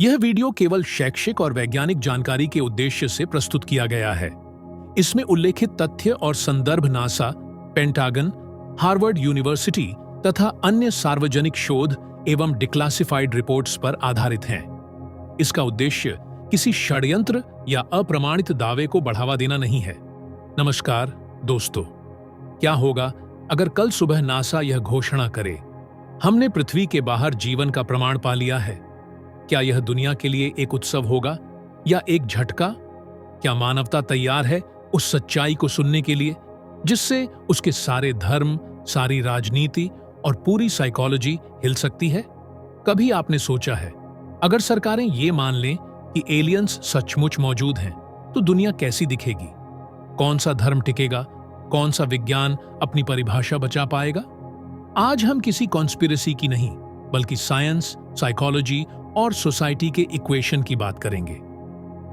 यह वीडियो केवल शैक्षिक और वैज्ञानिक जानकारी के उद्देश्य से प्रस्तुत किया गया है। इसमें उल्लेखित तथ्य और संदर्भ नासा, पेंटागन, हार्वर्ड यूनिवर्सिटी तथा अन्य सार्वजनिक शोध एवं डिक्लासिफाइड रिपोर्ट्स पर आधारित हैं। इसका उद्देश्य किसी षड्यंत्र या अप्रमाणित दावे को बढ़ावा देना नहीं है। नमस्कार दोस्तों, क्या होगा अगर कल सुबह नासा यह घोषणा करे, हमने पृथ्वी के बाहर जीवन का प्रमाण पा लिया है? क्या यह दुनिया के लिए एक उत्सव होगा या एक झटका? क्या मानवता तैयार है उस सच्चाई को सुनने के लिए जिससे उसके सारे धर्म, सारी राजनीति और पूरी साइकोलॉजी हिल सकती है? कभी आपने सोचा है, अगर सरकारें ये मान लें कि एलियंस सचमुच मौजूद हैं, तो दुनिया कैसी दिखेगी? कौन सा धर्म टिकेगा? कौन सा विज्ञान अपनी परिभाषा बचा पाएगा? आज हम किसी कॉन्स्पिरेसी की नहीं, बल्कि साइंस, साइकोलॉजी और सोसाइटी के इक्वेशन की बात करेंगे।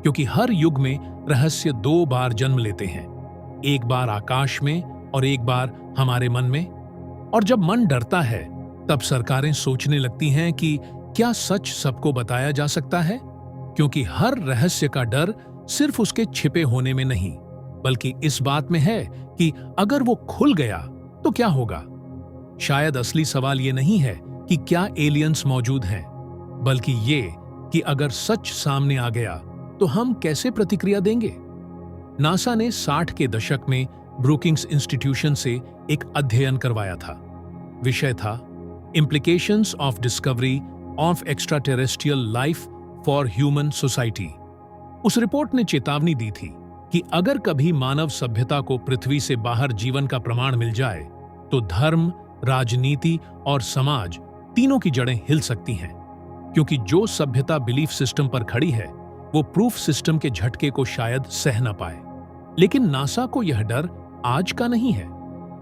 क्योंकि हर युग में रहस्य दो बार जन्म लेते हैं, एक बार आकाश में और एक बार हमारे मन में। और जब मन डरता है, तब सरकारें सोचने लगती हैं कि क्या सच सबको बताया जा सकता है? क्योंकि हर रहस्य का डर सिर्फ उसके छिपे होने में नहीं, बल्कि इस बात में है कि अगर वो खुल गया तो क्या होगा। शायद असली सवाल ये नहीं है कि क्या एलियंस मौजूद हैं, बल्कि ये कि अगर सच सामने आ गया तो हम कैसे प्रतिक्रिया देंगे। नासा ने 60 के दशक में ब्रुकिंग्स इंस्टीट्यूशन से एक अध्ययन करवाया था। विषय था implications of discovery of extra terrestrial life for human society. उस रिपोर्ट ने चेतावनी दी थी कि अगर कभी मानव सभ्यता को पृथ्वी से बाहर जीवन का प्रमाण मिल जाए, तो धर्म, राजनीति और समाज तीनों की जड़ें हिल सकती हैं। क्योंकि जो सभ्यता बिलीफ सिस्टम पर खड़ी है, वो प्रूफ सिस्टम के झटके को शायद सह न पाए। लेकिन नासा को यह डर आज का नहीं है।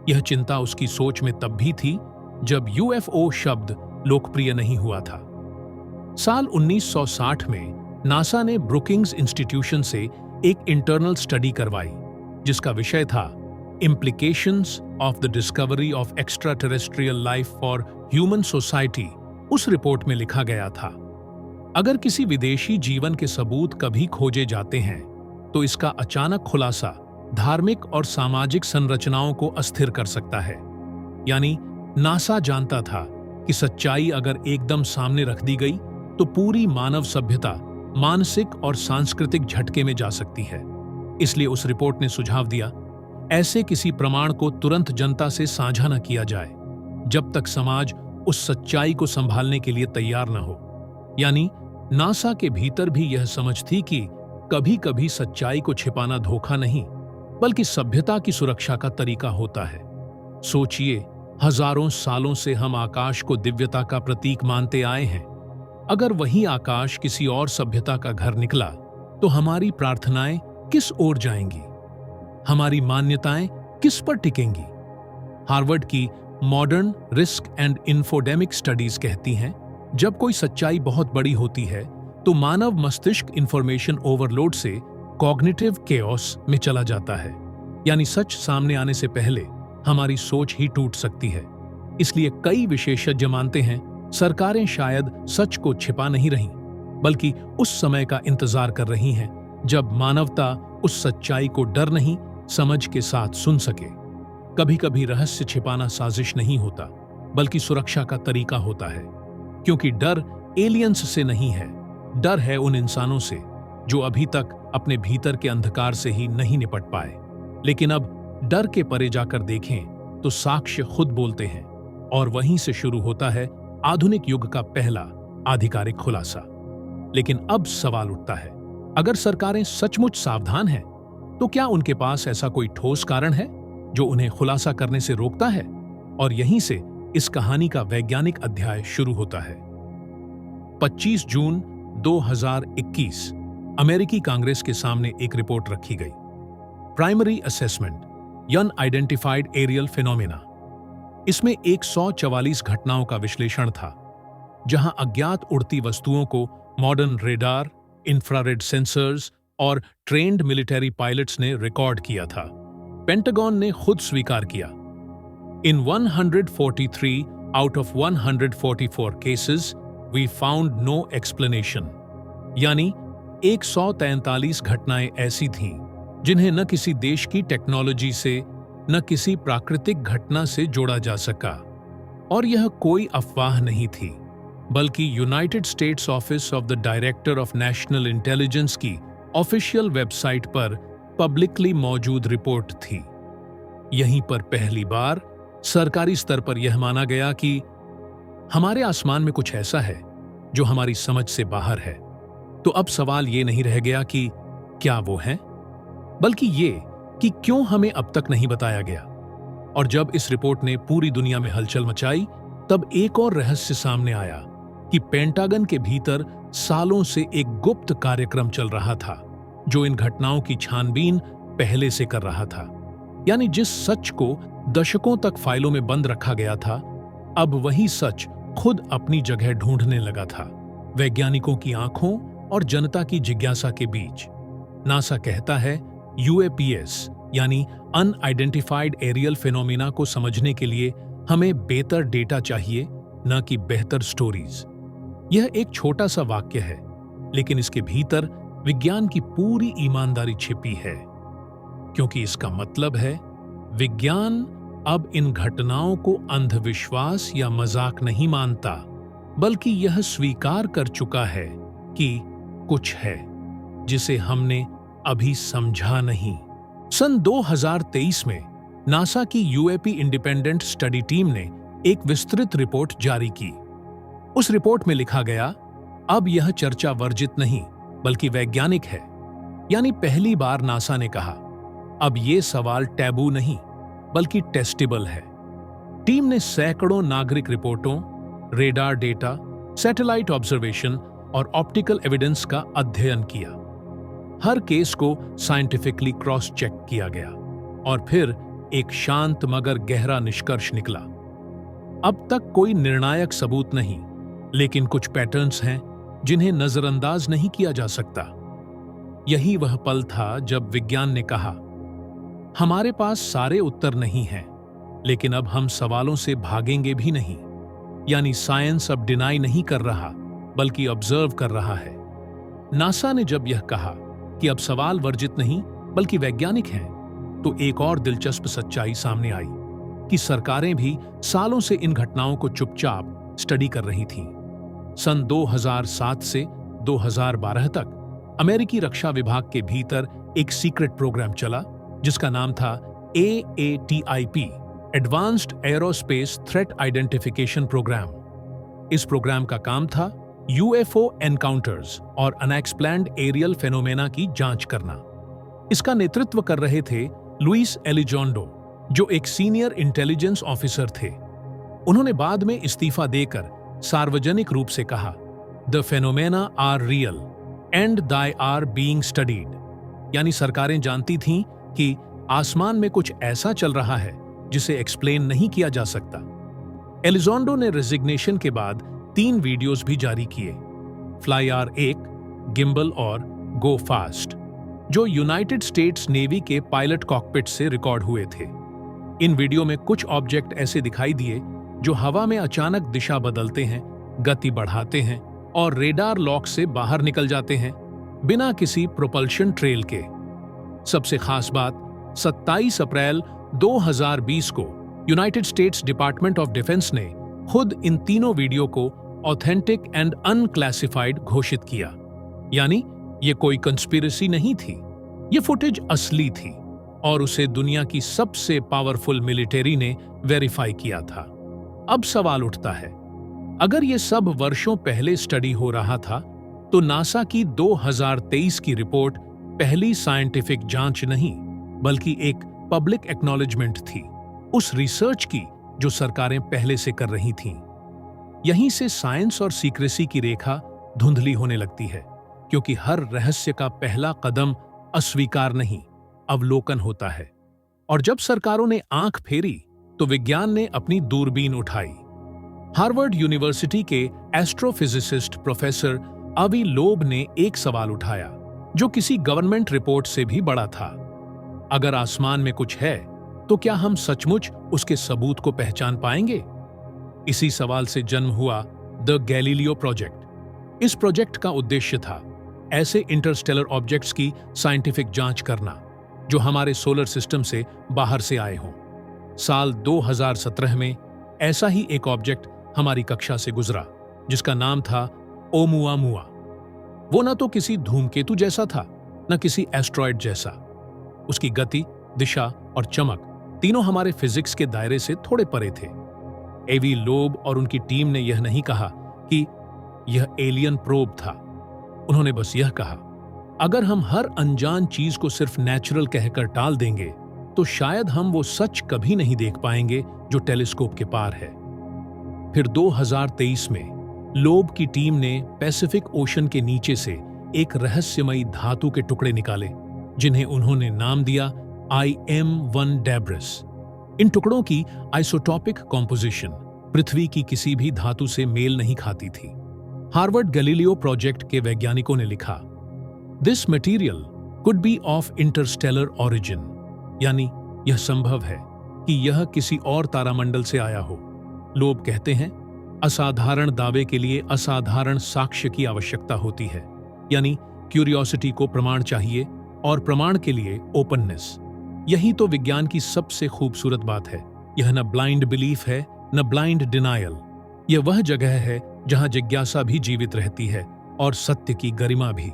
यह चिंता उसकी सोच में तब भी थी जब यूएफओ शब्द लोकप्रिय नहीं हुआ था। साल 1960 में नासा ने ब्रुकिंग्स इंस्टीट्यूशन से एक इंटरनल स्टडी करवाई, जिसका विषय था implications of the discovery of extra terrestrial life for human society. उस रिपोर्ट में लिखा गया था, अगर किसी विदेशी जीवन के सबूत कभी खोजे जाते हैं, तो इसका अचानक खुलासा धार्मिक और सामाजिक संरचनाओं को अस्थिर कर सकता है। यानी नासा जानता था कि सच्चाई अगर एकदम सामने रख दी गई, तो पूरी मानव सभ्यता मानसिक और सांस्कृतिक झटके में जा सकती है। इसलिए उस रिपोर्ट ने सुझाव दिया, ऐसे किसी प्रमाण को तुरंत जनता से साझा न किया जाए जब तक समाज उस सच्चाई को संभालने के लिए तैयार न हो। यानी नासा के भीतर भी यह समझ थी कि कभी कभी सच्चाई को छिपाना धोखा नहीं, बल्कि सभ्यता की सुरक्षा का तरीका होता है। सोचिए, हजारों सालों से हम आकाश को दिव्यता का प्रतीक मानते आए हैं। अगर वही आकाश किसी और सभ्यता का घर निकला, तो हमारी प्रार्थनाएं किस ओर जाएंगी? हमारी मान्यताएं किस पर टिकेंगी? हार्वर्ड की modern risk and infodemic studies कहती हैं, जब कोई सच्चाई बहुत बड़ी होती है, तो मानव मस्तिष्क इंफॉर्मेशन ओवरलोड से कॉग्निटिव केओस में चला जाता है। यानी सच सामने आने से पहले हमारी सोच ही टूट सकती है। इसलिए कई विशेषज्ञ मानते हैं, सरकारें शायद सच को छिपा नहीं रहीं, बल्कि उस समय का इंतजार कर रही हैं जब मानवता उस सच्चाई को डर नहीं, समझ के साथ सुन सके। कभी कभी रहस्य छिपाना साजिश नहीं होता, बल्कि सुरक्षा का तरीका होता है। क्योंकि डर एलियंस से नहीं है, डर है उन इंसानों से जो अभी तक अपने भीतर के अंधकार से ही नहीं निपट पाए। लेकिन अब डर के परे जाकर देखें तो साक्ष्य खुद बोलते हैं, और वहीं से शुरू होता है आधुनिक युग का पहला आधिकारिक खुलासा। लेकिन अब सवाल उठता है, अगर सरकारें सचमुच सावधान हैं, तो क्या उनके पास ऐसा कोई ठोस कारण है जो उन्हें खुलासा करने से रोकता है? और यहीं से इस कहानी का वैज्ञानिक अध्याय शुरू होता है। 25 जून 2021 अमेरिकी कांग्रेस के सामने एक रिपोर्ट रखी गई, primary assessment unidentified aerial phenomena. इसमें 144 घटनाओं का विश्लेषण था, जहां अज्ञात उड़ती वस्तुओं को मॉडर्न रेडार, इंफ्रारेड सेंसर्स और ट्रेन्ड मिलिट्री पायलट्स ने रिकॉर्ड किया था। पेंटागन ने खुद स्वीकार किया, इन 143 out of 144 cases, we found no explanation. यानी 143 घटनाएं ऐसी थीं जिन्हें न किसी देश की टेक्नोलॉजी से न किसी प्राकृतिक घटना से जोड़ा जा सका। और यह कोई अफवाह नहीं थी, बल्कि United states office of the director of national intelligence की ऑफिशियल वेबसाइट पर पब्लिकली मौजूद रिपोर्ट थी। यहीं पर पहली बार सरकारी स्तर पर यह माना गया कि हमारे आसमान में कुछ ऐसा है जो हमारी समझ से बाहर है। तो अब सवाल ये नहीं रह गया कि क्या वो है, बल्कि ये कि क्यों हमें अब तक नहीं बताया गया। और जब इस रिपोर्ट ने पूरी दुनिया में हलचल मचाई, तब एक और रहस्य सामने आया कि पेंटागन के भीतर सालों से एक गुप्त कार्यक्रम चल रहा था जो इन घटनाओं की छानबीन पहले से कर रहा था। यानी जिस सच को दशकों तक फाइलों में बंद रखा गया था, अब वही सच खुद अपनी जगह ढूंढने लगा था, वैज्ञानिकों की आंखों और जनता की जिज्ञासा के बीच। नासा कहता है यूएपीएस यानी अनआइडेंटिफाइड एरियल फिनोमिना को समझने के लिए हमें बेहतर डेटा चाहिए, न कि बेहतर स्टोरीज। यह एक छोटा सा वाक्य है, लेकिन इसके भीतर विज्ञान की पूरी ईमानदारी छिपी है, क्योंकि इसका मतलब है विज्ञान अब इन घटनाओं को अंधविश्वास या मजाक नहीं मानता, बल्कि यह स्वीकार कर चुका है कि कुछ है जिसे हमने अभी समझा नहीं। सन 2023 में नासा की यूएपी इंडिपेंडेंट स्टडी टीम ने एक विस्तृत रिपोर्ट जारी की। उस रिपोर्ट में लिखा गया, अब यह चर्चा वर्जित नहीं बल्कि वैज्ञानिक है। यानी पहली बार नासा ने कहा, अब ये सवाल टैबू नहीं बल्कि टेस्टेबल है। टीम ने सैकड़ों नागरिक रिपोर्टों, रेडार डेटा, सैटेलाइट ऑब्जर्वेशन और ऑप्टिकल एविडेंस का अध्ययन किया। हर केस को साइंटिफिकली क्रॉस चेक किया गया और फिर एक शांत मगर गहरा निष्कर्ष निकला। अब तक कोई निर्णायक सबूत नहीं, लेकिन कुछ पैटर्न्स हैं जिन्हें नजरअंदाज नहीं किया जा सकता। यही वह पल था जब विज्ञान ने कहा, हमारे पास सारे उत्तर नहीं हैं, लेकिन अब हम सवालों से भागेंगे भी नहीं। यानी साइंस अब डिनाई नहीं कर रहा बल्कि ऑब्जर्व कर रहा है। नासा ने जब यह कहा कि अब सवाल वर्जित नहीं बल्कि वैज्ञानिक हैं, तो एक और दिलचस्प सच्चाई सामने आई कि सरकारें भी सालों से इन घटनाओं को चुपचाप स्टडी कर रही थीं। सन 2007 से 2012 तक अमेरिकी रक्षा विभाग के भीतर एक सीक्रेट प्रोग्राम चला जिसका नाम था AATIP, advanced aerospace threat identification program. इस प्रोग्राम का काम था यूएफओ एनकाउंटर्स और अनएक्सप्लेन्ड एरियल फेनोमेना की जांच करना। इसका नेतृत्व कर रहे थे लुइस एलिजोंडो, जो एक सीनियर इंटेलिजेंस ऑफिसर थे। उन्होंने बाद में इस्तीफा देकर सार्वजनिक रूप से कहा, the phenomena are real and they are being studied. यानी सरकारें जानती थीं कि आसमान में कुछ ऐसा चल रहा है जिसे एक्सप्लेन नहीं किया जा सकता। एलिजोंडो ने रेजिग्नेशन के बाद 3 वीडियोस भी जारी किए, फ्लाईआर-1, गिम्बल और गो फास्ट, जो यूनाइटेड स्टेट्स नेवी के पायलट कॉकपिट से रिकॉर्ड हुए थे। इन वीडियो में कुछ ऑब्जेक्ट ऐसे दिखाई दिए जो हवा में अचानक दिशा बदलते हैं, गति बढ़ाते हैं और रेडार लॉक से बाहर निकल जाते हैं बिना किसी प्रोपल्शन ट्रेल के। सबसे खास बात, 27 अप्रैल 2020 को United states department of defence ने खुद इन तीनों वीडियो को ऑथेंटिक एंड अनक्लासिफाइड घोषित किया। यानी ये कोई कंस्पिरेसी नहीं थी, ये फुटेज असली थी और उसे दुनिया की सबसे पावरफुल मिलिट्री ने वेरीफाई किया था। अब सवाल उठता है, अगर ये सब वर्षों पहले स्टडी हो रहा था, तो नासा की 2023 की रिपोर्ट पहली साइंटिफिक जांच नहीं बल्कि एक पब्लिक एक्नॉलेजमेंट थी, उस रिसर्च की जो सरकारें पहले से कर रही थीं। यहीं से साइंस और सीक्रेसी की रेखा धुंधली होने लगती है, क्योंकि हर रहस्य का पहला कदम अस्वीकार नहीं, अवलोकन होता है। और जब सरकारों ने आंख फेरी, तो विज्ञान ने अपनी दूरबीन उठाई। हार्वर्ड यूनिवर्सिटी के एस्ट्रोफिजिसिस्ट प्रोफेसर अवी लोब ने एक सवाल उठाया जो किसी गवर्नमेंट रिपोर्ट से भी बड़ा था। अगर आसमान में कुछ है, तो क्या हम सचमुच उसके सबूत को पहचान पाएंगे? इसी सवाल से जन्म हुआ द गैलीलियो प्रोजेक्ट। इस प्रोजेक्ट का उद्देश्य था ऐसे इंटरस्टेलर ऑब्जेक्ट्स की साइंटिफिक जांच करना जो हमारे सोलर सिस्टम से बाहर से आए हों। साल 2017 में ऐसा ही एक ऑब्जेक्ट हमारी कक्षा से गुजरा जिसका नाम था ओमुआमुआ। वो न तो किसी धूमकेतु जैसा था, न किसी एस्ट्रॉयड जैसा। उसकी गति, दिशा और चमक तीनों हमारे फिजिक्स के दायरे से थोड़े परे थे। एवी लोब और उनकी टीम ने यह नहीं कहा कि यह एलियन प्रोब था। उन्होंने बस यह कहा, अगर हम हर अनजान चीज को सिर्फ नेचुरल कहकर टाल देंगे तो शायद हम वो सच कभी नहीं देख पाएंगे जो टेलीस्कोप के पार है। फिर 2023 में लोब की टीम ने पैसिफिक ओशन के नीचे से एक रहस्यमयी धातु के टुकड़े निकाले जिन्हें उन्होंने नाम दिया IM-1 डेब्रिस। इन टुकड़ों की आइसोटॉपिक कॉम्पोजिशन पृथ्वी की किसी भी धातु से मेल नहीं खाती थी। हार्वर्ड गैलीलियो प्रोजेक्ट के वैज्ञानिकों ने लिखा, this material could be of Interstellar origin, यानी यह संभव है कि यह किसी और तारामंडल से आया हो। लोब कहते हैं, असाधारण दावे के लिए असाधारण साक्ष्य की आवश्यकता होती है, यानी क्यूरियोसिटी को प्रमाण चाहिए और प्रमाण के लिए ओपननेस। यही तो विज्ञान की सबसे खूबसूरत बात है। यह न ब्लाइंड बिलीफ है, न ब्लाइंड डिनायल। यह वह जगह है जहां जिज्ञासा भी जीवित रहती है और सत्य की गरिमा भी।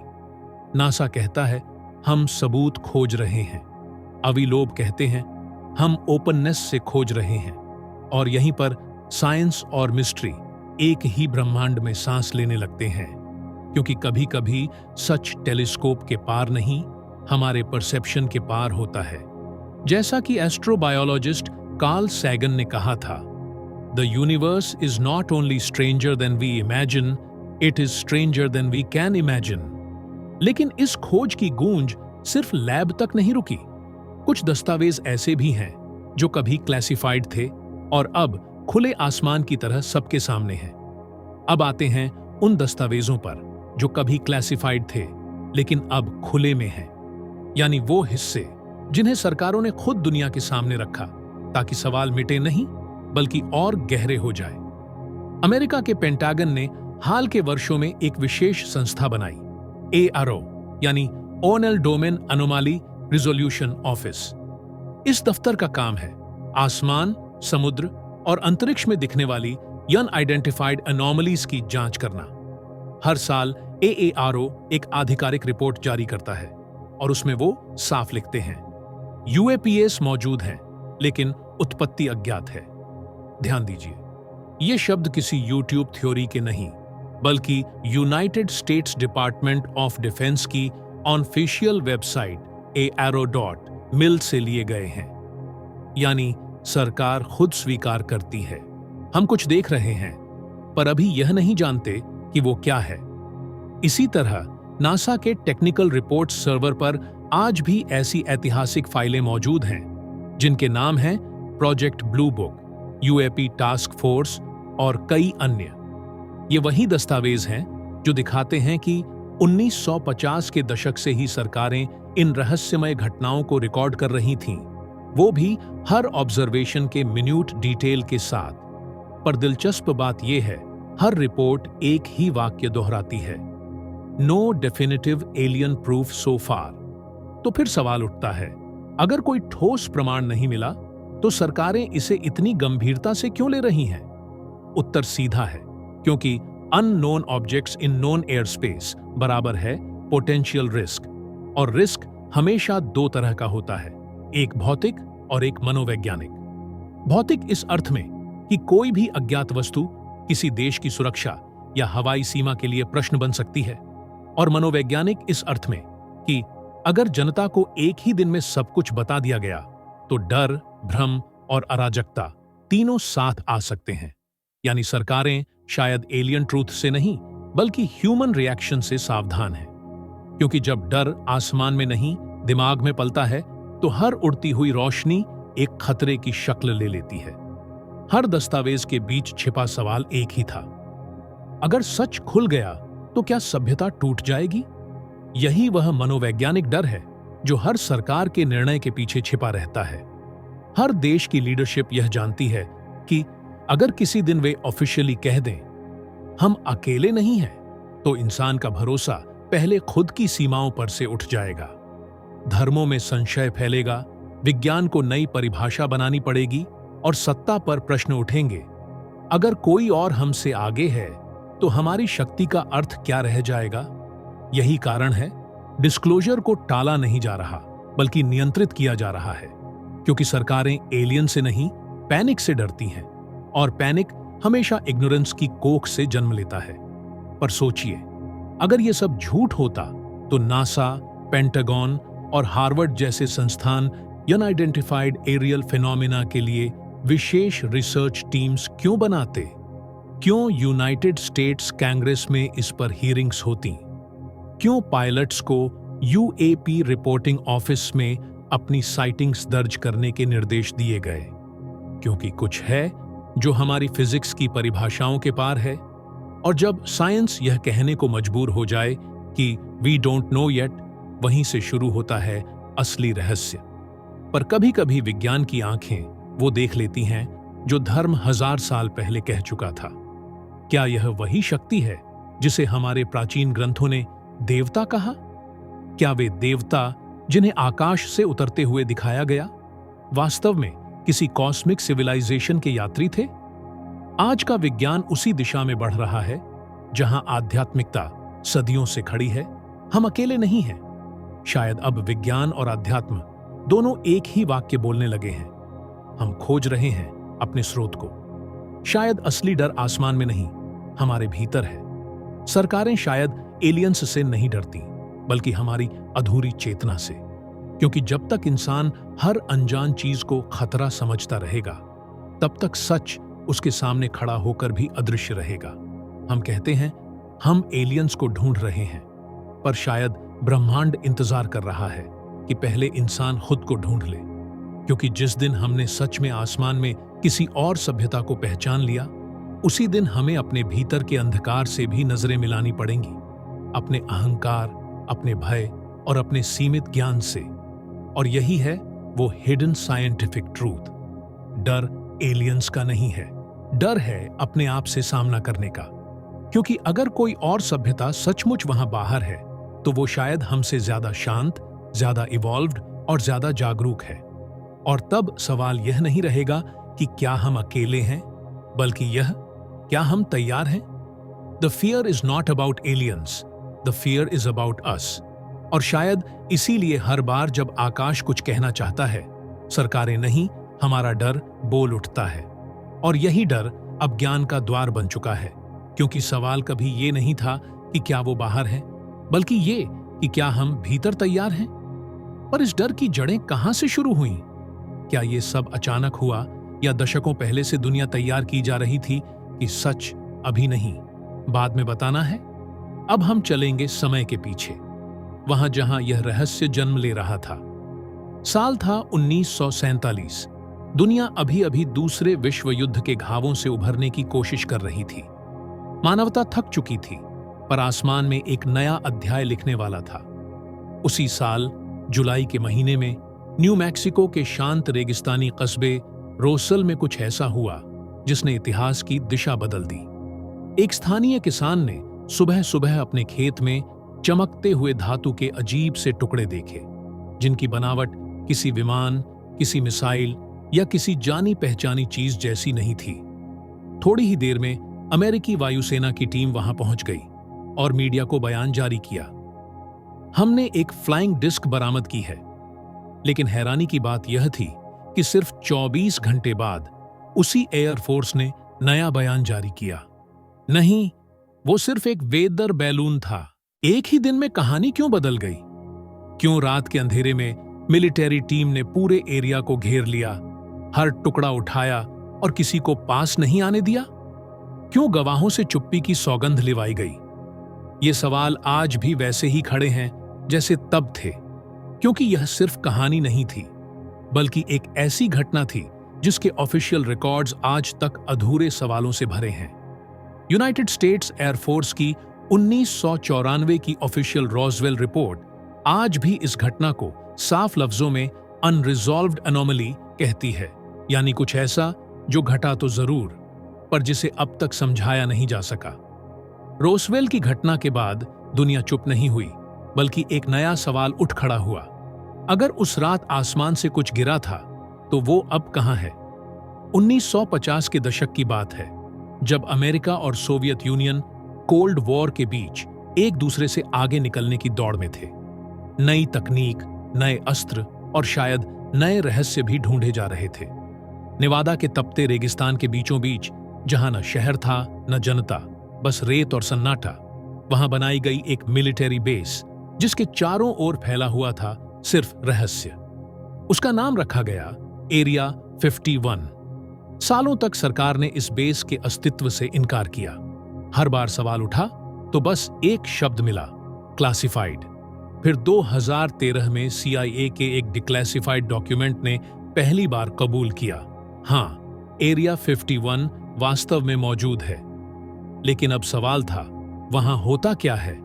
नासा कहता है, हम सबूत खोज रहे हैं। अवी लोब कहते हैं, हम ओपननेस से खोज रहे हैं। और यहीं पर साइंस और मिस्ट्री एक ही ब्रह्मांड में सांस लेने लगते हैं, क्योंकि कभी कभी सच टेलीस्कोप के पार नहीं, हमारे परसेप्शन के पार होता है। जैसा कि एस्ट्रोबायोलॉजिस्ट कार्ल सैगन ने कहा था, the universe is not only stranger than we imagine, it is stranger than we can imagine. लेकिन इस खोज की गूंज सिर्फ लैब तक नहीं रुकी। कुछ दस्तावेज ऐसे भी हैं जो कभी क्लासिफाइड थे और अब खुले आसमान की तरह सबके सामने हैं। अब आते हैं उन दस्तावेजों पर जो कभी क्लासिफाइड थे लेकिन अब खुले में हैं, यानी वो हिस्से जिन्हें सरकारों ने खुद दुनिया के सामने रखा ताकि सवाल मिटे नहीं बल्कि और गहरे हो जाए। अमेरिका के पेंटागन ने हाल के वर्षों में एक विशेष संस्था बनाई, AARO यानी ऑनल डोमेन अनोमाली रिजोल्यूशन ऑफिस। इस दफ्तर का काम है आसमान, समुद्र और अंतरिक्ष में दिखने वाली अनआइडेंटिफाइड एनोमलीज की जांच करना। हर साल AARO एक आधिकारिक रिपोर्ट जारी करता है और उसमें वो साफ लिखते हैं, UAPs मौजूद हैं लेकिन उत्पत्ति अज्ञात है। ध्यान दीजिए, ये शब्द किसी YouTube थ्योरी के नहीं बल्कि United states department of defence की ऑफिशियल वेबसाइट AARO.mil से लिए गए हैं। यानी सरकार खुद स्वीकार करती है, हम कुछ देख रहे हैं पर अभी यह नहीं जानते कि वो क्या है। इसी तरह नासा के टेक्निकल रिपोर्ट सर्वर पर आज भी ऐसी ऐतिहासिक फाइलें मौजूद हैं जिनके नाम हैं project blue book, UAP task force और कई अन्य। ये वही दस्तावेज हैं जो दिखाते हैं कि 1950 के दशक से ही सरकारें इन रहस्यमय घटनाओं को रिकॉर्ड कर रही थीं, वो भी हर ऑब्जर्वेशन के मिन्यूट डिटेल के साथ। पर दिलचस्प बात यह है, हर रिपोर्ट एक ही वाक्य दोहराती है, no definitive alien proof so far. तो फिर सवाल उठता है, अगर कोई ठोस प्रमाण नहीं मिला तो सरकारें इसे इतनी गंभीरता से क्यों ले रही हैं? उत्तर सीधा है, क्योंकि unknown objects in known air space बराबर है पोटेंशियल रिस्क, और रिस्क हमेशा दो तरह का होता है, एक भौतिक और एक मनोवैज्ञानिक। भौतिक इस अर्थ में कि कोई भी अज्ञात वस्तु किसी देश की सुरक्षा या हवाई सीमा के लिए प्रश्न बन सकती है, और मनोवैज्ञानिक इस अर्थ में कि अगर जनता को एक ही दिन में सब कुछ बता दिया गया तो डर, भ्रम और अराजकता तीनों साथ आ सकते हैं। यानी सरकारें शायद एलियन ट्रूथ से नहीं बल्कि ह्यूमन रिएक्शन से सावधान हैं, क्योंकि जब डर आसमान में नहीं दिमाग में पलता है तो हर उड़ती हुई रोशनी एक खतरे की शक्ल ले लेती है। हर दस्तावेज के बीच छिपा सवाल एक ही था, अगर सच खुल गया तो क्या सभ्यता टूट जाएगी? यही वह मनोवैज्ञानिक डर है जो हर सरकार के निर्णय के पीछे छिपा रहता है। हर देश की लीडरशिप यह जानती है कि अगर किसी दिन वे ऑफिशियली कह दें हम अकेले नहीं हैं, तो इंसान का भरोसा पहले खुद की सीमाओं पर से उठ जाएगा। धर्मों में संशय फैलेगा, विज्ञान को नई परिभाषा बनानी पड़ेगी और सत्ता पर प्रश्न उठेंगे। अगर कोई और हमसे आगे है तो हमारी शक्ति का अर्थ क्या रह जाएगा? यही कारण है डिस्क्लोजर को टाला नहीं जा रहा, बल्कि नियंत्रित किया जा रहा है, क्योंकि सरकारें एलियन से नहीं, पैनिक से डरती हैं, और पैनिक हमेशा इग्नोरेंस की कोख से जन्म लेता है। पर सोचिए, अगर यह सब झूठ होता तो नासा, पेंटागन और हार्वर्ड जैसे संस्थान अनआइडेंटिफाइड एरियल फिनोमिना के लिए विशेष रिसर्च टीम्स क्यों बनाते? क्यों यूनाइटेड स्टेट्स कांग्रेस में इस पर हियरिंग्स होती? क्यों पायलट्स को यूएपी रिपोर्टिंग ऑफिस में अपनी साइटिंग्स दर्ज करने के निर्देश दिए गए? क्योंकि कुछ है जो हमारी फिजिक्स की परिभाषाओं के पार है, और जब साइंस यह कहने को मजबूर हो जाए कि वी डोंट नो येट, वहीं से शुरू होता है असली रहस्य। पर कभी कभी विज्ञान की आंखें वो देख लेती हैं जो धर्म 1000 साल पहले कह चुका था। क्या यह वही शक्ति है जिसे हमारे प्राचीन ग्रंथों ने देवता कहा? क्या वे देवता जिन्हें आकाश से उतरते हुए दिखाया गया वास्तव में किसी कॉस्मिक सिविलाइजेशन के यात्री थे? आज का विज्ञान उसी दिशा में बढ़ रहा है जहां आध्यात्मिकता सदियों से खड़ी है। हम अकेले नहीं हैं। शायद अब विज्ञान और अध्यात्म दोनों एक ही वाक्य बोलने लगे हैं। हम खोज रहे हैं अपने स्रोत को। शायद असली डर आसमान में नहीं, हमारे भीतर है। सरकारें शायद एलियंस से नहीं डरती, बल्कि हमारी अधूरी चेतना से, क्योंकि जब तक इंसान हर अनजान चीज को खतरा समझता रहेगा, तब तक सच उसके सामने खड़ा होकर भी अदृश्य रहेगा। हम कहते हैं हम एलियंस को ढूंढ रहे हैं, पर शायद ब्रह्मांड इंतजार कर रहा है कि पहले इंसान खुद को ढूंढ ले, क्योंकि जिस दिन हमने सच में आसमान में किसी और सभ्यता को पहचान लिया, उसी दिन हमें अपने भीतर के अंधकार से भी नजरें मिलानी पड़ेंगी, अपने अहंकार, अपने भय और अपने सीमित ज्ञान से। और यही है वो हिडन साइंटिफिक ट्रूथ। डर एलियंस का नहीं है, डर है अपने आप से सामना करने का, क्योंकि अगर कोई और सभ्यता सचमुच वहां बाहर है तो वो शायद हमसे ज्यादा शांत, ज्यादा इवॉल्व्ड और ज्यादा जागरूक है। और तब सवाल यह नहीं रहेगा कि क्या हम अकेले हैं, बल्कि यह, क्या हम तैयार हैं? The fear is not about aliens, the fear is about us. और शायद इसीलिए हर बार जब आकाश कुछ कहना चाहता है, सरकारें नहीं, हमारा डर बोल उठता है। और यही डर अब ज्ञान का द्वार बन चुका है, क्योंकि सवाल कभी ये नहीं था कि क्या वो बाहर है, बल्कि ये कि क्या हम भीतर तैयार हैं। पर इस डर की जड़ें कहां से शुरू हुईं? क्या ये सब अचानक हुआ, या दशकों पहले से दुनिया तैयार की जा रही थी कि सच अभी नहीं, बाद में बताना है? अब हम चलेंगे समय के पीछे, वहां जहां यह रहस्य जन्म ले रहा था। साल था 1947। दुनिया अभी अभी दूसरे विश्व युद्ध के घावों से उभरने की कोशिश कर रही थी। मानवता थक चुकी थी, पर आसमान में एक नया अध्याय लिखने वाला था। उसी साल जुलाई के महीने में न्यू मैक्सिको के शांत रेगिस्तानी कस्बे रोसल में कुछ ऐसा हुआ जिसने इतिहास की दिशा बदल दी। एक स्थानीय किसान ने सुबह सुबह अपने खेत में चमकते हुए धातु के अजीब से टुकड़े देखे, जिनकी बनावट किसी विमान, किसी मिसाइल या किसी जानी पहचानी चीज जैसी नहीं थी। थोड़ी ही देर में अमेरिकी वायुसेना की टीम वहां पहुंच गई और मीडिया को बयान जारी किया, हमने एक फ्लाइंग डिस्क बरामद की है। लेकिन हैरानी की बात यह थी कि सिर्फ 24 घंटे बाद उसी एयरफोर्स ने नया बयान जारी किया। नहीं, वो सिर्फ एक वेदर बैलून था। एक ही दिन में कहानी क्यों बदल गई? क्यों रात के अंधेरे में मिलिट्री टीम ने पूरे एरिया को घेर लिया, हर टुकड़ा उठाया और किसी को पास नहीं आने दिया? क्यों गवाहों से चुप्पी की सौगंध लिवाई गई? ये सवाल आज भी वैसे ही खड़े हैं जैसे तब थे, क्योंकि यह सिर्फ कहानी नहीं थी, बल्कि एक ऐसी घटना थी जिसके ऑफिशियल रिकॉर्ड्स आज तक अधूरे सवालों से भरे हैं। यूनाइटेड स्टेट्स एयरफोर्स की 1994 की ऑफिशियल रॉसवेल रिपोर्ट आज भी इस घटना को साफ लफ्जों में अनरिजॉल्व्ड एनोमली कहती है, यानी कुछ ऐसा जो घटा तो जरूर, पर जिसे अब तक समझाया नहीं जा सका। रोसवेल की घटना के बाद दुनिया चुप नहीं हुई, बल्कि एक नया सवाल उठ खड़ा हुआ। अगर उस रात आसमान से कुछ गिरा था, तो वो अब कहां है? 1950 के दशक की बात है, जब अमेरिका और सोवियत यूनियन कोल्ड वॉर के बीच एक दूसरे से आगे निकलने की दौड़ में थे। नई तकनीक, नए अस्त्र और शायद नए रहस्य भी ढूंढे जा रहे थे। नेवादा के तपते रेगिस्तान के बीचों बीच, जहां न शहर था न जनता, बस रेत और सन्नाटा, वहां बनाई गई एक मिलिट्री बेस जिसके चारों ओर फैला हुआ था सिर्फ रहस्य। उसका नाम रखा गया एरिया 51। सालों तक सरकार ने इस बेस के अस्तित्व से इनकार किया। हर बार सवाल उठा तो बस एक शब्द मिला, क्लासिफाइड। फिर 2013 में CIA के एक डिक्लासिफाइड डॉक्यूमेंट ने पहली बार कबूल किया, हां, एरिया 51 वास्तव में मौजूद है। लेकिन अब सवाल था, वहां होता क्या है?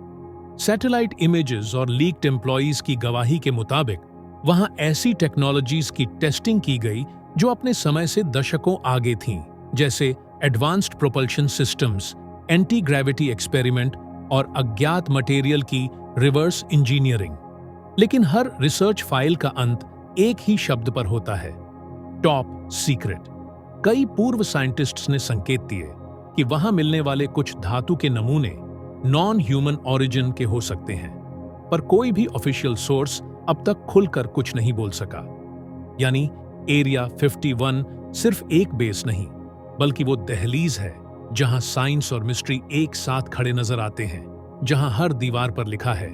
सैटेलाइट इमेजेस और लीक्ड एम्प्लॉइज की गवाही के मुताबिक वहां ऐसी टेक्नोलॉजीज की टेस्टिंग की गई जो अपने समय से दशकों आगे थीं, जैसे advanced propulsion systems, anti gravity experiment और अज्ञात मटेरियल की रिवर्स इंजीनियरिंग। लेकिन हर रिसर्च फाइल का अंत एक ही शब्द पर होता है, टॉप सीक्रेट। कई पूर्व साइंटिस्ट्स ने संकेत दिए कि वहां मिलने वाले कुछ धातु के नमूने नॉन ह्यूमन ऑरिजिन के हो सकते हैं, पर कोई भी ऑफिशियल सोर्स अब तक खुलकर कुछ नहीं बोल सका। यानी एरिया 51 सिर्फ एक बेस नहीं, बल्कि वो दहलीज है जहां साइंस और मिस्ट्री एक साथ खड़े नजर आते हैं, जहां हर दीवार पर लिखा है,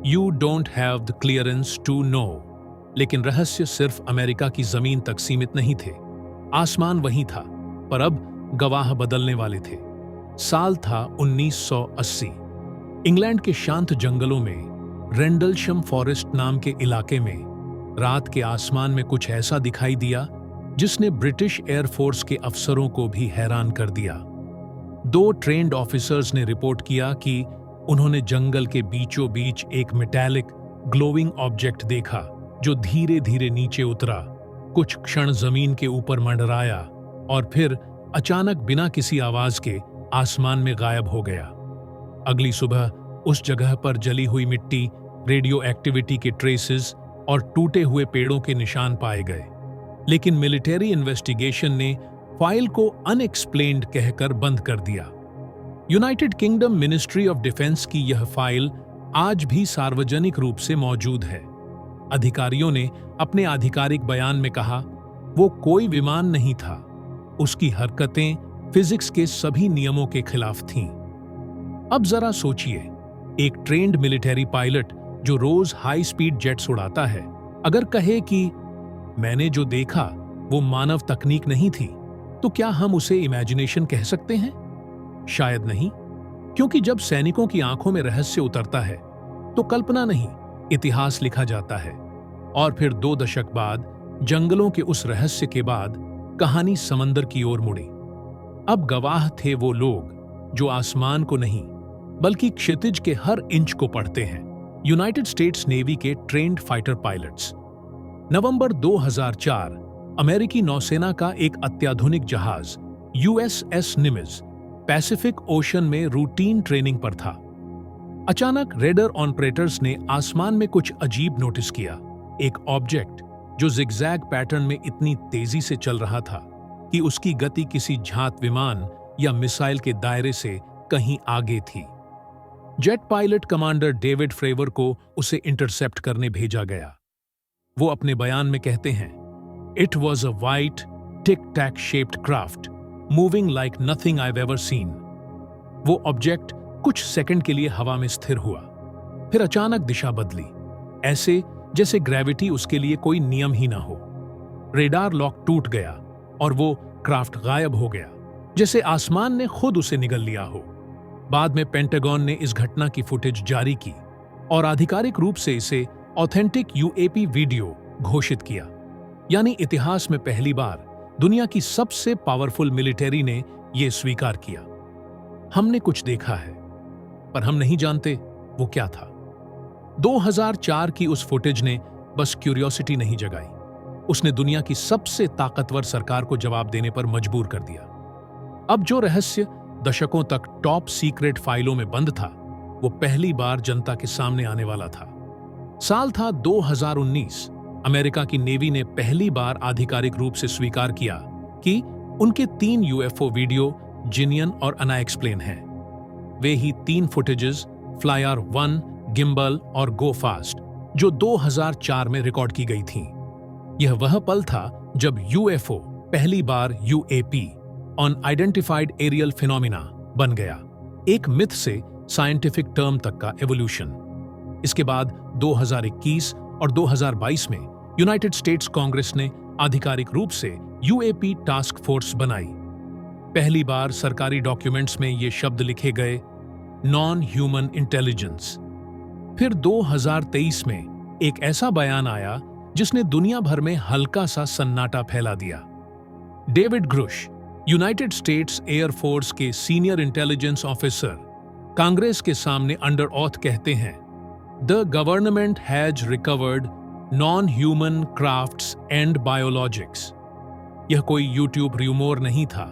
you don't have the clearance to know. लेकिन रहस्य सिर्फ अमेरिका की जमीन तक सीमित नहीं थे। आसमान वही था, पर अब गवाह बदलने वाले थे। साल था 1980। इंग्लैंड के शांत जंगलों में रेंडलशम फॉरेस्ट नाम के इलाके में रात के आसमान में कुछ ऐसा दिखाई दिया जिसने ब्रिटिश एयरफोर्स के अफसरों को भी हैरान कर दिया। 2 ट्रेन्ड ऑफिसर्स ने रिपोर्ट किया कि उन्होंने जंगल के बीचों बीच एक मेटालिक ग्लोइंग ऑब्जेक्ट देखा जो धीरे धीरे नीचे उतरा, कुछ क्षण जमीन के ऊपर मंडराया और फिर अचानक बिना किसी आवाज के आसमान में गायब हो गया। अगली सुबह उस जगह पर जली हुई मिट्टी, रेडियो एक्टिविटी के ट्रेसेस और टूटे हुए पेड़ों के निशान पाए गए। लेकिन मिलिट्री इन्वेस्टिगेशन ने फाइल को अनएक्सप्लेन्ड कहकर बंद कर दिया। United kingdom ministry of defence की यह फाइल आज भी सार्वजनिक रूप से मौजूद है। अधिकारियों ने अपने आधिकारिक बयान में कहा, वो कोई विमान नहीं था, उसकी हरकतें फिजिक्स के सभी नियमों के खिलाफ थीं। अब जरा सोचिए, एक ट्रेन्ड मिलिट्री पायलट जो रोज हाई स्पीड जेट्स उड़ाता है, अगर कहे कि मैंने जो देखा वो मानव तकनीक नहीं थी, तो क्या हम उसे इमेजिनेशन कह सकते हैं? शायद नहीं, क्योंकि जब सैनिकों की आंखों में रहस्य उतरता है तो कल्पना नहीं, इतिहास लिखा जाता है। और फिर 2 दशक बाद, जंगलों के उस रहस्य के बाद, कहानी समंदर की ओर मुड़ी। अब गवाह थे वो लोग जो आसमान को नहीं, बल्कि क्षितिज के हर इंच को पढ़ते हैं। यूनाइटेड स्टेट्स नेवी के ट्रेन्ड फाइटर पायलट्स। नवंबर 2004, अमेरिकी नौसेना का एक अत्याधुनिक जहाज USS निमित्ज पैसिफिक ओशन में रूटीन ट्रेनिंग पर था। अचानक रेडर ऑपरेटर्स ने आसमान में कुछ अजीब नोटिस किया, एक ऑब्जेक्ट जो जिगजैग पैटर्न में इतनी तेजी से चल रहा था कि उसकी गति किसी जात विमान या मिसाइल के दायरे से कहीं आगे थी। जेट पायलट कमांडर डेविड फ्रेवर को उसे इंटरसेप्ट करने भेजा गया। वो अपने बयान में कहते हैं, it was a white tic tac shaped craft moving like nothing I ever seen. वो ऑब्जेक्ट कुछ सेकंड के लिए हवा में स्थिर हुआ, फिर अचानक दिशा बदली, ऐसे जैसे ग्रेविटी उसके लिए कोई नियम ही ना हो। रेडार लॉक टूट गया और वो क्राफ्ट गायब हो गया, जैसे आसमान ने खुद उसे निगल लिया हो। बाद में पेंटागन ने इस घटना की फुटेज जारी की और आधिकारिक रूप से इसे ऑथेंटिक UAP वीडियो घोषित किया। यानी इतिहास में पहली बार दुनिया की सबसे पावरफुल मिलिट्री ने यह स्वीकार किया, हमने कुछ देखा है, पर हम नहीं जानते वो क्या था। 2004 की उस फुटेज ने बस क्यूरियोसिटी नहीं जगाई, उसने दुनिया की सबसे ताकतवर सरकार को जवाब देने पर मजबूर कर दिया। अब जो रहस्य दशकों तक टॉप सीक्रेट फाइलों में बंद था, वो पहली बार जनता के सामने आने वाला था। साल था 2019। अमेरिका की नेवी ने पहली बार आधिकारिक रूप से स्वीकार किया कि उनके 3 यूएफओ वीडियो जिनियन और अनएक्सप्लेन हैं। वे ही 3 फुटेजेस फ्लायर 1, गिम्बल और गो फास्ट जो 2004 में रिकॉर्ड की गई थीं। यह वह पल था जब यूएफओ पहली बार यूएपी अनआइडेंटिफाइड एरियल फिनोमिना बन गया, एक मिथ से साइंटिफिक टर्म तक का एवोल्यूशन। इसके बाद 2021 और 2022 में यूनाइटेड स्टेट्स कांग्रेस ने आधिकारिक रूप से यूएपी टास्क फोर्स बनाई। पहली बार सरकारी डॉक्यूमेंट्स में ये शब्द लिखे गए, नॉन ह्यूमन इंटेलिजेंस। फिर 2023 में एक ऐसा बयान आया जिसने दुनिया भर में हल्का सा सन्नाटा फैला दिया। डेविड ग्रुश, यूनाइटेड स्टेट्स एयरफोर्स के सीनियर इंटेलिजेंस ऑफिसर, कांग्रेस के सामने अंडर ऑथ कहते हैं, the government has recovered non human crafts and biologics. यह कोई यूट्यूब रूमर नहीं था,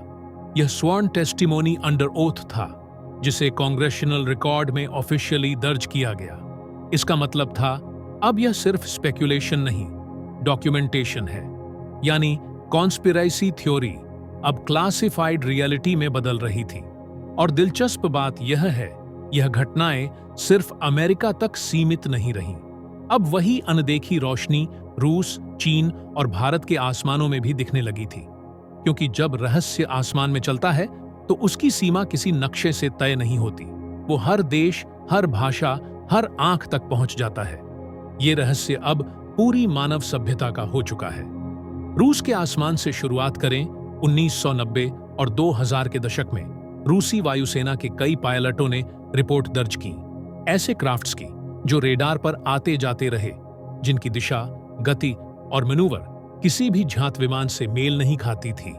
यह स्वर्ण टेस्टिमोनी अंडर ओथ था, जिसे कांग्रेशनल रिकॉर्ड में ऑफिशियली दर्ज किया गया। इसका मतलब था अब यह सिर्फ स्पेक्यूलेशन नहीं, डॉक्यूमेंटेशन है। यानी कॉन्स्पिरेसी थ्योरी अब क्लासिफाइड रियलिटी में बदल रही थी। और दिलचस्प बात यह है, यह घटनाएं सिर्फ अमेरिका तक सीमित नहीं रहीं। अब वही अनदेखी रोशनी रूस, चीन और भारत के आसमानों में भी दिखने लगी थी। क्योंकि जब रहस्य आसमान में चलता है तो उसकी सीमा किसी नक्शे से तय नहीं होती। वो हर देश, हर भाषा, हर आंख तक पहुंच जाता है। ये रहस्य अब पूरी मानव सभ्यता का हो चुका है। रूस के आसमान से शुरुआत करें। 1990 और 2000 के दशक में रूसी वायुसेना के कई पायलटों ने रिपोर्ट दर्ज की, ऐसे क्राफ्ट्स की जो रेडार पर आते जाते रहे, जिनकी दिशा, गति और मैनूवर किसी भी जात विमान से मेल नहीं खाती थी।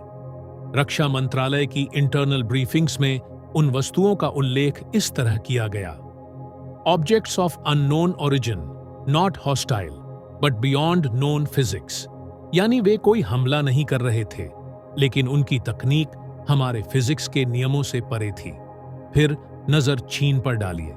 रक्षा मंत्रालय की इंटरनल ब्रीफिंग्स में उन वस्तुओं का उल्लेख इस तरह किया गया, objects of unknown origin, not hostile but beyond known physics. यानी वे कोई हमला नहीं कर रहे थे, लेकिन उनकी तकनीक हमारे फिजिक्स के नियमों से परे थी। फिर नजर चीन पर डालिए।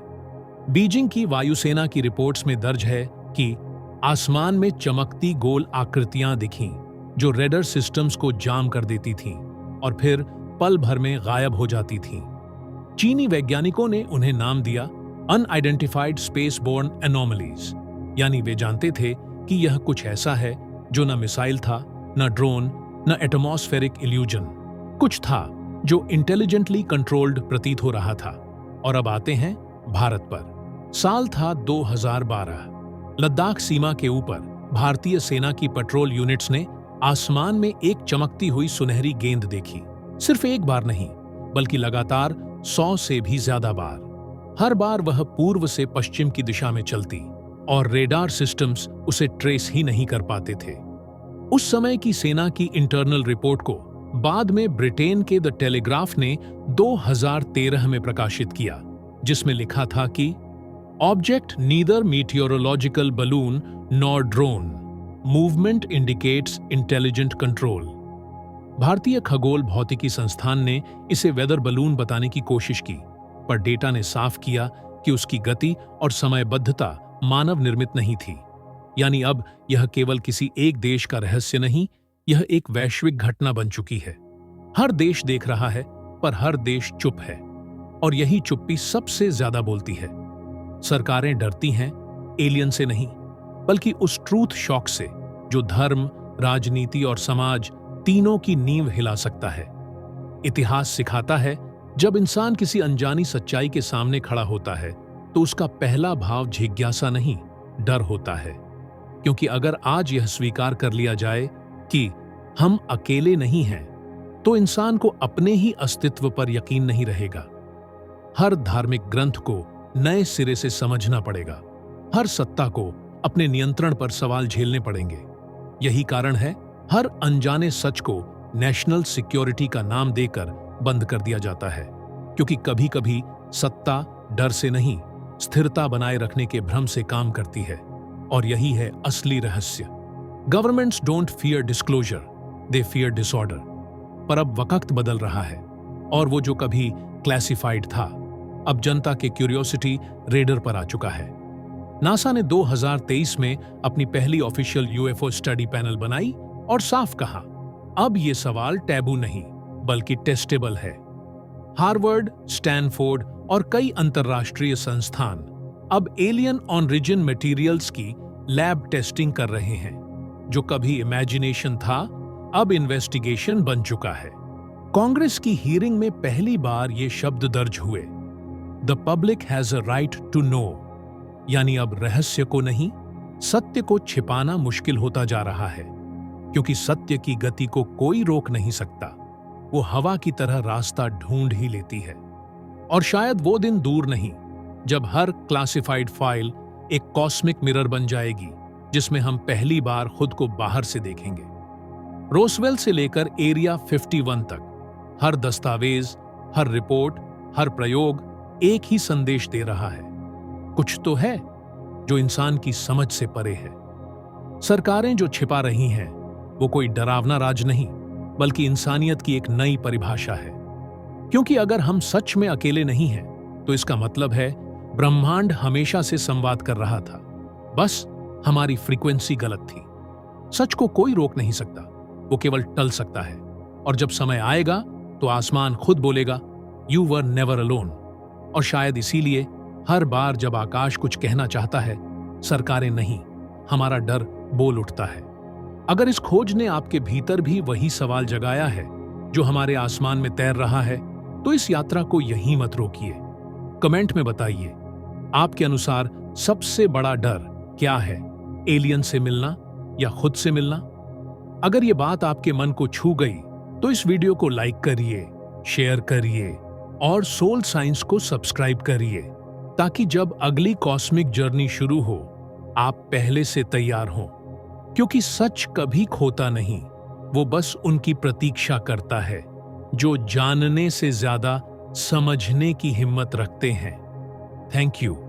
बीजिंग की वायुसेना की रिपोर्ट्स में दर्ज है कि आसमान में चमकती गोल आकृतियां दिखीं जो रेडर सिस्टम्स को जाम कर देती थीं और फिर पल भर में गायब हो जाती थीं। चीनी वैज्ञानिकों ने उन्हें नाम दिया अनआइडेंटिफाइड स्पेसबोर्न एनोमलीज। यानी वे जानते थे कि यह कुछ ऐसा है जो न मिसाइल था, न ड्रोन, न एटमॉस्फेरिक इल्यूजन। कुछ था जो इंटेलिजेंटली कंट्रोल्ड प्रतीत हो रहा था। और अब आते हैं भारत पर। साल था 2012। लद्दाख सीमा के ऊपर भारतीय सेना की पेट्रोल यूनिट्स ने आसमान में एक चमकती हुई सुनहरी गेंद देखी। सिर्फ एक बार नहीं, बल्कि लगातार 100 से भी ज्यादा बार। हर बार वह पूर्व से पश्चिम की दिशा में चलती और रेडार सिस्टम्स उसे ट्रेस ही नहीं कर पाते थे। उस समय की सेना की इंटरनल रिपोर्ट को बाद में ब्रिटेन के द टेलीग्राफ ने 2013 में प्रकाशित किया, जिसमें लिखा था कि object neither meteorological balloon nor drone, movement indicates intelligent control. भारतीय खगोल भौतिकी संस्थान ने इसे वेदर बलून बताने की कोशिश की, पर डेटा ने साफ किया कि उसकी गति और समयबद्धता मानव निर्मित नहीं थी। यानी अब यह केवल किसी एक देश का रहस्य नहीं, यह एक वैश्विक घटना बन चुकी है। हर देश देख रहा है, पर हर देश चुप है। और यही चुप्पी सबसे ज्यादा बोलती है। सरकारें डरती हैं एलियन से नहीं, बल्कि उस ट्रूथ शॉक से जो धर्म, राजनीति और समाज तीनों की नींव हिला सकता है। इतिहास सिखाता है, जब इंसान किसी अनजानी सच्चाई के सामने खड़ा होता है तो उसका पहला भाव जिज्ञासा नहीं, डर होता है। क्योंकि अगर आज यह स्वीकार कर लिया जाए कि हम अकेले नहीं हैं, तो इंसान को अपने ही अस्तित्व पर यकीन नहीं रहेगा। हर धार्मिक ग्रंथ को नए सिरे से समझना पड़ेगा। हर सत्ता को अपने नियंत्रण पर सवाल झेलने पड़ेंगे। यही कारण है हर अनजाने सच को नेशनल सिक्योरिटी का नाम देकर बंद कर दिया जाता है। क्योंकि कभी कभी सत्ता डर से नहीं, स्थिरता बनाए रखने के भ्रम से काम करती है। और यही है असली रहस्य। Governments don't fear disclosure, they fear disorder. पर अब वक्त बदल रहा है और वो जो कभी क्लासिफाइड था, अब जनता के क्यूरियोसिटी रेडर पर आ चुका है। नासा ने 2023 में अपनी पहली ऑफिशियल यूएफओ स्टडी पैनल बनाई और साफ कहा, अब ये सवाल टैबू नहीं बल्कि टेस्टेबल है। हार्वर्ड, स्टैनफोर्ड और कई अंतर्राष्ट्रीय संस्थान अब एलियन ऑरिजिन मटेरियल्स की लैब टेस्टिंग कर रहे हैं। जो कभी इमेजिनेशन था, अब इन्वेस्टिगेशन बन चुका है। कांग्रेस की हियरिंग में पहली बार ये शब्द दर्ज हुए, the public has a right to know, यानी अब रहस्य को नहीं, सत्य को छिपाना मुश्किल होता जा रहा है, क्योंकि सत्य की गति को कोई रोक नहीं सकता। वो हवा की तरह रास्ता ढूंढ ही लेती है। और शायद वो दिन दूर नहीं जब हर क्लासिफाइड फाइल एक कॉस्मिक मिरर बन जाएगी, जिसमें हम पहली बार खुद को बाहर से देखेंगे। रोसवेल से लेकर एरिया 51 तक हर दस्तावेज, हर रिपोर्ट, हर प्रयोग एक ही संदेश दे रहा है, कुछ तो है जो इंसान की समझ से परे है। सरकारें जो छिपा रही हैं वो कोई डरावना राज नहीं, बल्कि इंसानियत की एक नई परिभाषा है। क्योंकि अगर हम सच में अकेले नहीं हैं, तो इसका मतलब है ब्रह्मांड हमेशा से संवाद कर रहा था, बस हमारी फ्रीक्वेंसी गलत थी। सच को कोई रोक नहीं सकता, वो केवल टल सकता है। और जब समय आएगा तो आसमान खुद बोलेगा, यू वर नेवर अलोन। और शायद इसीलिए हर बार जब आकाश कुछ कहना चाहता है, सरकारें नहीं, हमारा डर बोल उठता है। अगर इस खोज ने आपके भीतर भी वही सवाल जगाया है जो हमारे आसमान में तैर रहा है, तो इस यात्रा को यहीं मत रोकिए। कमेंट में बताइए, आपके अनुसार सबसे बड़ा डर क्या है, एलियन से मिलना या खुद से मिलना? अगर ये बात आपके मन को छू गई तो इस वीडियो को लाइक करिए, शेयर करिए और सोल साइंस को सब्सक्राइब करिए, ताकि जब अगली कॉस्मिक जर्नी शुरू हो आप पहले से तैयार हों। क्योंकि सच कभी खोता नहीं, वो बस उनकी प्रतीक्षा करता है जो जानने से ज्यादा समझने की हिम्मत रखते हैं। Thank you.